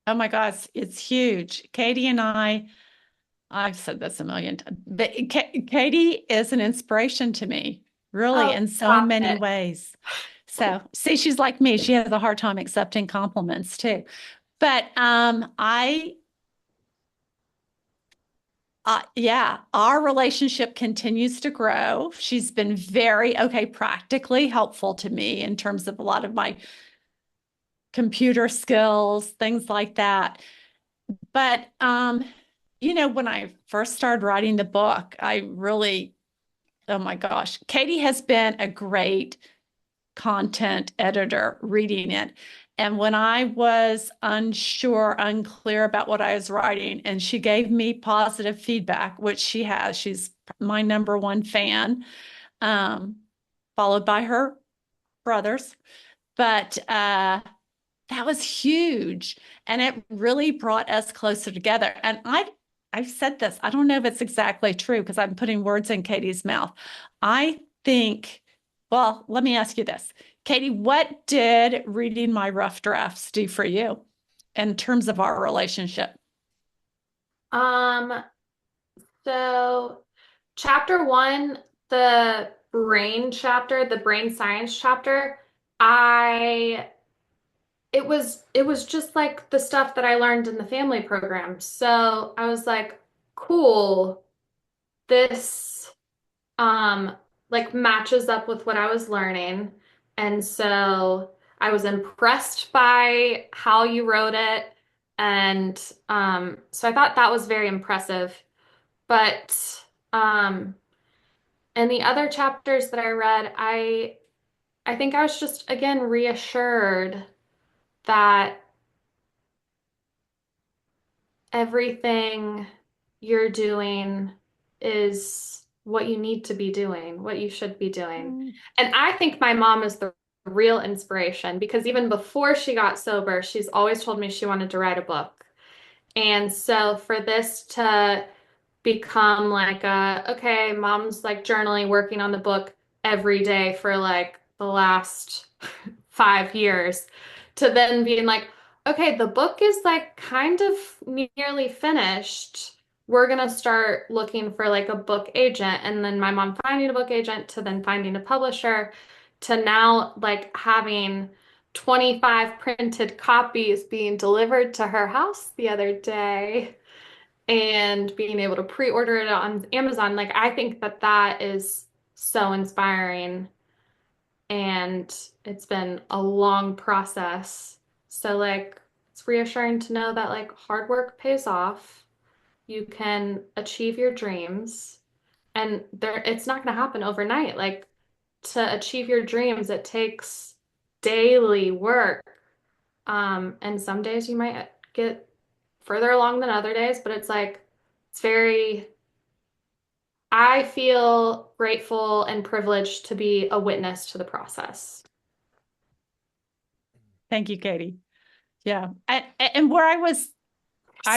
Oh my gosh, it's huge. Katie and I've said this a million times, but Katie is an inspiration to me, really, Oh, in so stop many it. ways. So, see, she's like me. She has a hard time accepting compliments too. But yeah, our relationship continues to grow. She's been very, okay, practically helpful to me in terms of a lot of my computer skills, things like that. But when I first started writing the book, I really, oh my gosh, Katie has been a great content editor reading it. And when I was unsure, unclear about what I was writing, and she gave me positive feedback, which she has, she's my number one fan, um, followed by her brothers. But that was huge. And it really brought us closer together. And I've said this, I don't know if it's exactly true because I'm putting words in Katie's mouth. I think, well, let me ask you this. Katie, what did reading my rough drafts do for you in terms of our relationship? Um, so chapter one, the brain chapter, the brain science chapter, I it was just like the stuff that I learned in the family program. So I was like, cool, this um like matches up with what I was learning. And so I was impressed by how you wrote it. And so I thought that was very impressive. But um in the other chapters that I read, I think I was just again reassured that everything you're doing is what you need to be doing, what you should be doing. Mm. And I think my mom is the real inspiration because even before she got sober, she's always told me she wanted to write a book. And so for this to become like okay, mom's like journaling, working on the book every day for like the last 5 years, to then being like, okay, the book is like kind of nearly finished. We're gonna start looking for like a book agent, and then my mom finding a book agent, to then finding a publisher, to now like having 25 printed copies being delivered to her house the other day and being able to pre-order it on Amazon. Like, I think that that is so inspiring, and it's been a long process. So, like, it's reassuring to know that, like, hard work pays off. You can achieve your dreams, and it's not going to happen overnight. Like, to achieve your dreams, it takes daily work. And some days you might get further along than other days, but it's like, it's very, I feel grateful and privileged to be a witness to the process. Thank you, Katie. Yeah. And where I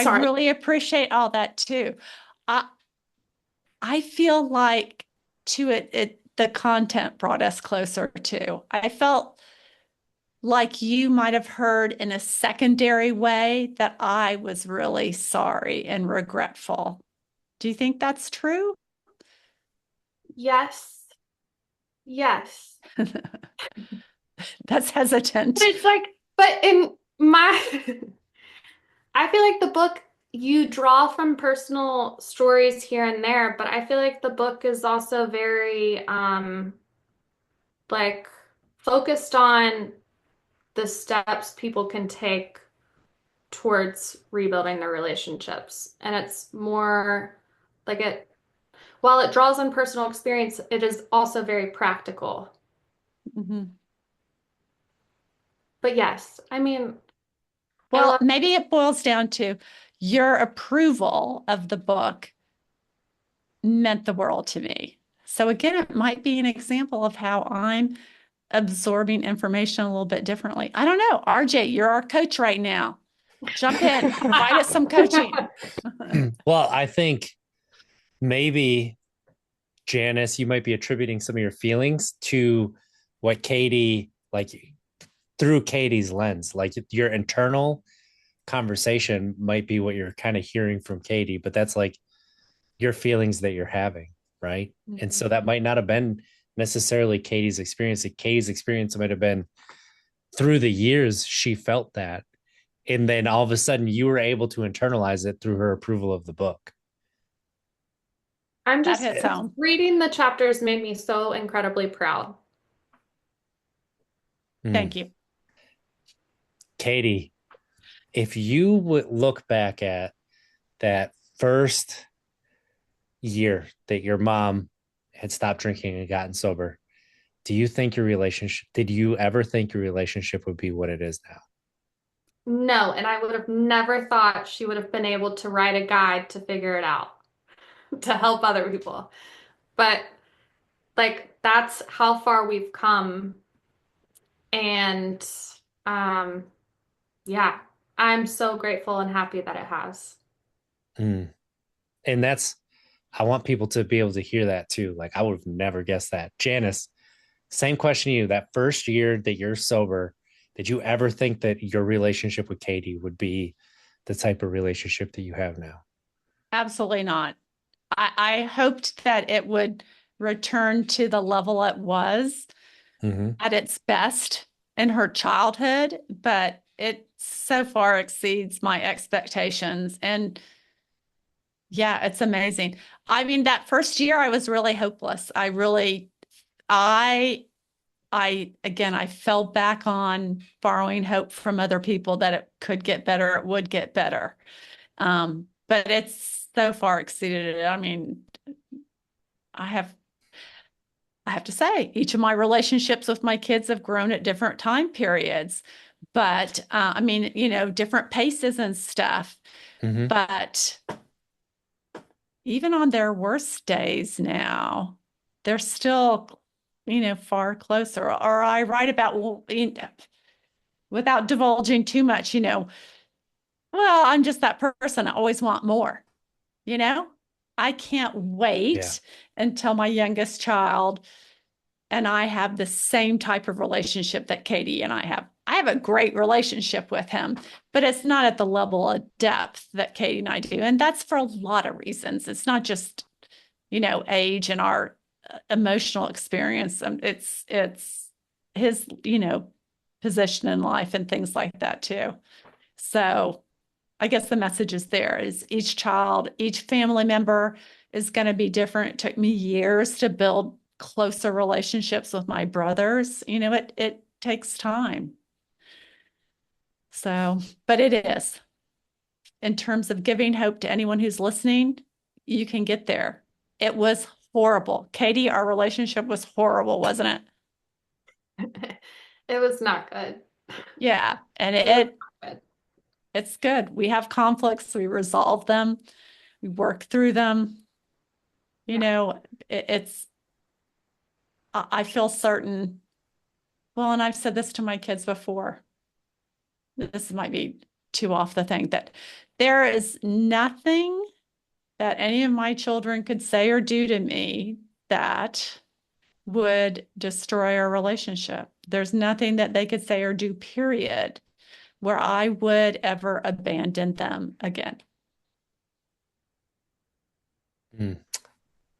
Sorry. really appreciate all that too. I, I feel like the content brought us closer too. I felt like you might have heard in a secondary way that I was really sorry and regretful. Do you think that's true? Yes. Yes. That's hesitant. But it's like, but in my, I feel like the book, you draw from personal stories here and there, but I feel like the book is also very, like focused on the steps people can take towards rebuilding their relationships. And it's more like while it draws on personal experience, it is also very practical. Mhm. But yes, I mean, I Well, love, maybe it boils down to your approval of the book meant the world to me. So again, it might be an example of how I'm absorbing information a little bit differently. I don't know. RJ, you're our coach right now. Jump in, provide us some coaching. Well, I think maybe Janice, you might be attributing some of your feelings to what Katie, like through Katie's lens, like your internal conversation might be what you're kind of hearing from Katie, but that's like your feelings that you're having, right? And so that might not have been necessarily Katie's experience. Katie's experience might have been through the years she felt that. And then all of a sudden you were able to internalize it through her approval of the book. I'm That just hits home. reading the chapters made me so incredibly proud. Thank you. Katie, if you would look back at that first year that your mom had stopped drinking and gotten sober, do you think your relationship, did you ever think your relationship would be what it is now? No, and I would have never thought she would have been able to write a guide to figure it out, to help other people. But like that's how far we've come. And um yeah, I'm so grateful and happy that it has. Mm. And that's, I want people to be able to hear that too. Like I would have never guessed that. Janice, same question to you. That first year that you're sober, did you ever think that your relationship with Katie would be the type of relationship that you have now? Absolutely not. I hoped that it would return to the level it was at its best in her childhood, but it so far exceeds my expectations. And yeah, it's amazing. I mean, that first year I was really hopeless. I again, I fell back on borrowing hope from other people that it could get better, it would get better. But it's so far exceeded it. I mean, I have I have to say, each of my relationships with my kids have grown at different time periods, but I mean, different paces and stuff. Mm-hmm. But even on their worst days now, they're still, far closer. Or I write about, well, without divulging too much, well, I'm just that person. I always want more, you know? I can't wait until my youngest child and I have the same type of relationship that Katie and I have. I have a great relationship with him, but it's not at the level of depth that Katie and I do. And that's for a lot of reasons. It's not just, age and our emotional experience. It's his, position in life and things like that too. So I guess the message is there is each child, each family member is going to be different. It took me years to build closer relationships with my brothers. It takes time. So, but it is. In terms of giving hope to anyone who's listening, you can get there. It was horrible. Katie, our relationship was horrible, wasn't it? It was not good. Yeah. And it's good. We have conflicts, we resolve them, we work through them. I feel certain. Well, and I've said this to my kids before. This might be too off the thing that there is nothing that any of my children could say or do to me that would destroy our relationship. There's nothing that they could say or do, period, where I would ever abandon them again.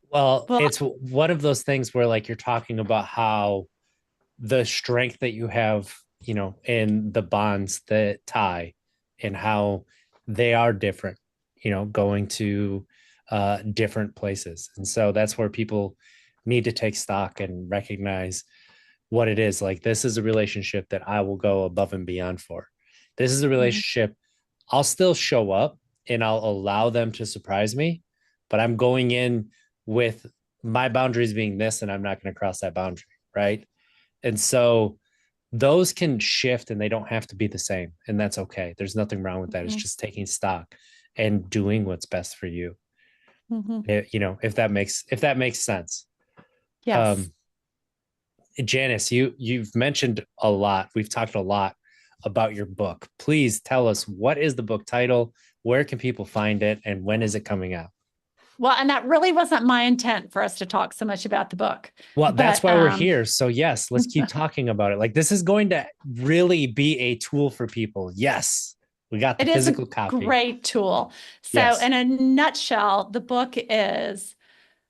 Well, it's one of those things where like you're talking about how the strength that you have, in the bonds that tie and how they are different, going to different places. And so that's where people need to take stock and recognize what it is. Like, this is a relationship that I will go above and beyond for. This is a relationship I'll still show up and I'll allow them to surprise me, but I'm going in with my boundaries being this, and I'm not going to cross that boundary. Right. And so those can shift and they don't have to be the same. And that's okay. There's nothing wrong with that. It's just taking stock and doing what's best for you. If that makes sense. Yes. Janice, you've mentioned a lot. We've talked a lot about your book. Please tell us, what is the book title? Where can people find it? And when is it coming out? Well, and that really wasn't my intent for us to talk so much about the book. Well, that's But why we're here. So, yes, let's keep talking about it. Like, this is going to really be a tool for people. Yes, we got the it is a physical copy. great tool. So, Yes. in a nutshell, the book is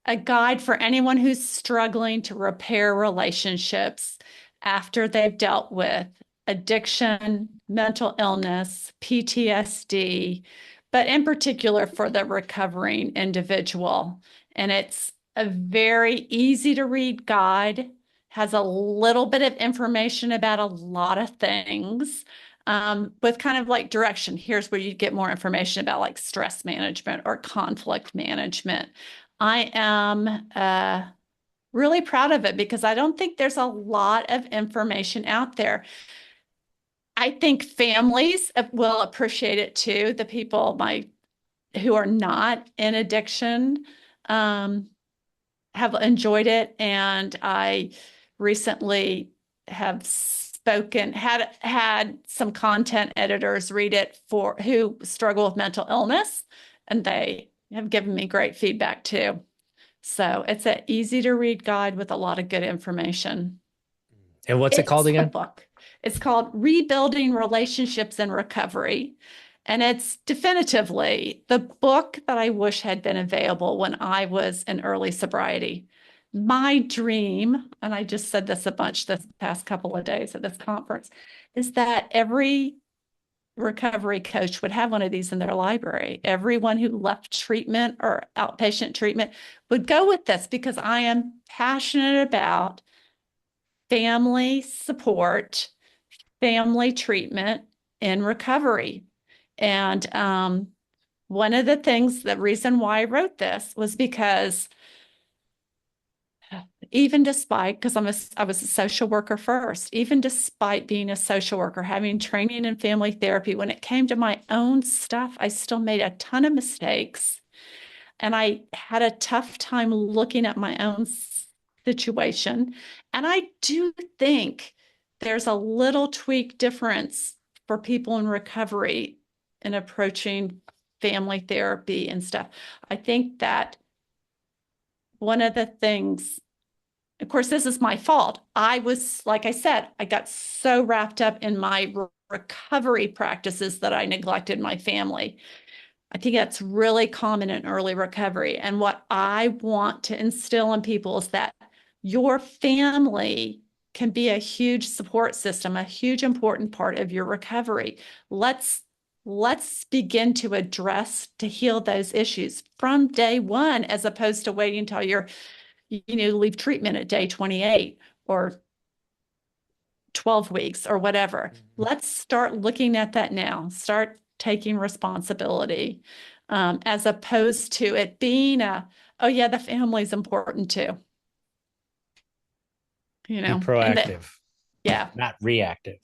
a guide for anyone who's struggling to repair relationships after they've dealt with addiction, mental illness, PTSD, but in particular for the recovering individual. And it's a very easy to read guide, has a little bit of information about a lot of things. With kind of like direction. Here's where you get more information about like stress management or conflict management. I am really proud of it because I don't think there's a lot of information out there. I think families will appreciate it too. The people who are not in addiction have enjoyed it, and I recently have had some content editors read it for who struggle with mental illness, and they have given me great feedback too. So it's an easy to read guide with a lot of good information. And what's it called It's a again? book. It's called Rebuilding Relationships in Recovery. And it's definitively the book that I wish had been available when I was in early sobriety. My dream, and I just said this a bunch this past couple of days at this conference, is that every recovery coach would have one of these in their library. Everyone who left treatment or outpatient treatment would go with this because I am passionate about family support, family treatment in recovery. And one of the things, the reason why I wrote this was because even despite, because I was a social worker first, even despite being a social worker, having training in family therapy, when it came to my own stuff, I still made a ton of mistakes. And I had a tough time looking at my own situation. And I do think there's a little tweak difference for people in recovery in approaching family therapy and stuff. I think that one of the things, of course, this is my fault. I was, like I said, I got so wrapped up in my recovery practices that I neglected my family. I think that's really common in early recovery. And what I want to instill in people is that your family can be a huge support system, a huge important part of your recovery. Let's begin to address, to heal those issues from day one, as opposed to waiting until leave treatment at day 28 or 12 weeks or whatever. Let's start looking at that now. Start taking responsibility, as opposed to it being oh yeah, the family's important too. Be proactive. Yeah. Not reactive.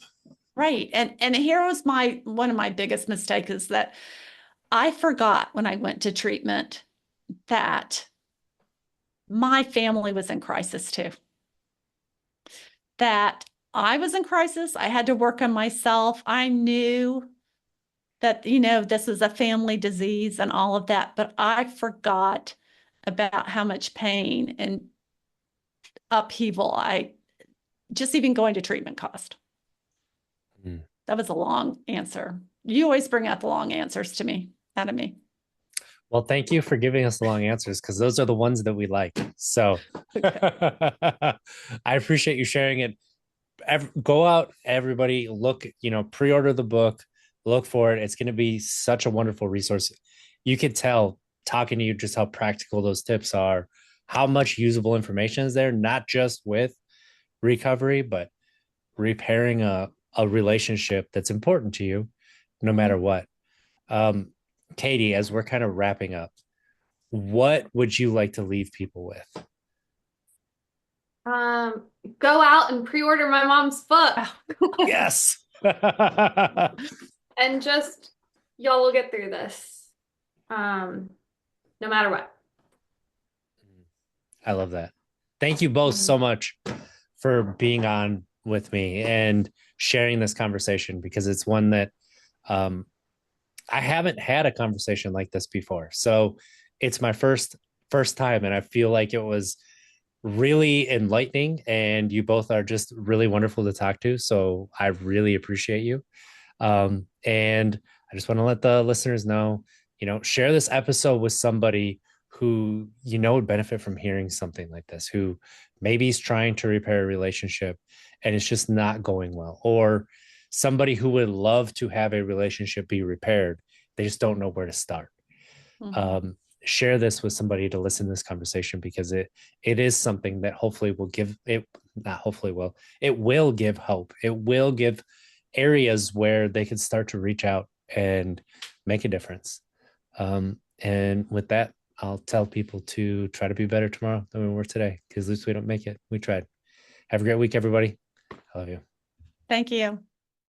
Right. And here was one of my biggest mistakes is that I forgot when I went to treatment that my family was in crisis too. That I was in crisis. I had to work on myself. I knew that, this was a family disease and all of that, but I forgot about how much pain and upheaval I just even going to treatment cost. That was a long answer. You always bring out the long answers out of me. Well, thank you for giving us the long answers because those are the ones that we like. So I appreciate you sharing it. Go out, everybody, look, pre-order the book, look for it. It's going to be such a wonderful resource. You could tell talking to you just how practical those tips are, how much usable information is there, not just with recovery, but repairing a relationship that's important to you no matter what. Katie, as we're kind of wrapping up, what would you like to leave people with? Go out and pre-order my mom's book. Yes. And just, y'all will get through this. No matter what. I love that. Thank you both so much for being on with me and sharing this conversation, because it's one that um, I haven't had a conversation like this before. So it's my first time, and I feel like it was really enlightening, and you both are just really wonderful to talk to. So I really appreciate you. And I just want to let the listeners know, share this episode with somebody who would benefit from hearing something like this, who maybe is trying to repair a relationship and it's just not going well, or somebody who would love to have a relationship be repaired. They just don't know where to start. Share this with somebody to listen to this conversation, because it is something that hopefully will give it, not hopefully will, it will give hope. It will give areas where they can start to reach out and make a difference. And with that, I'll tell people to try to be better tomorrow than we were today, because at least we don't make it. We tried. Have a great week, everybody. I love you. Thank you.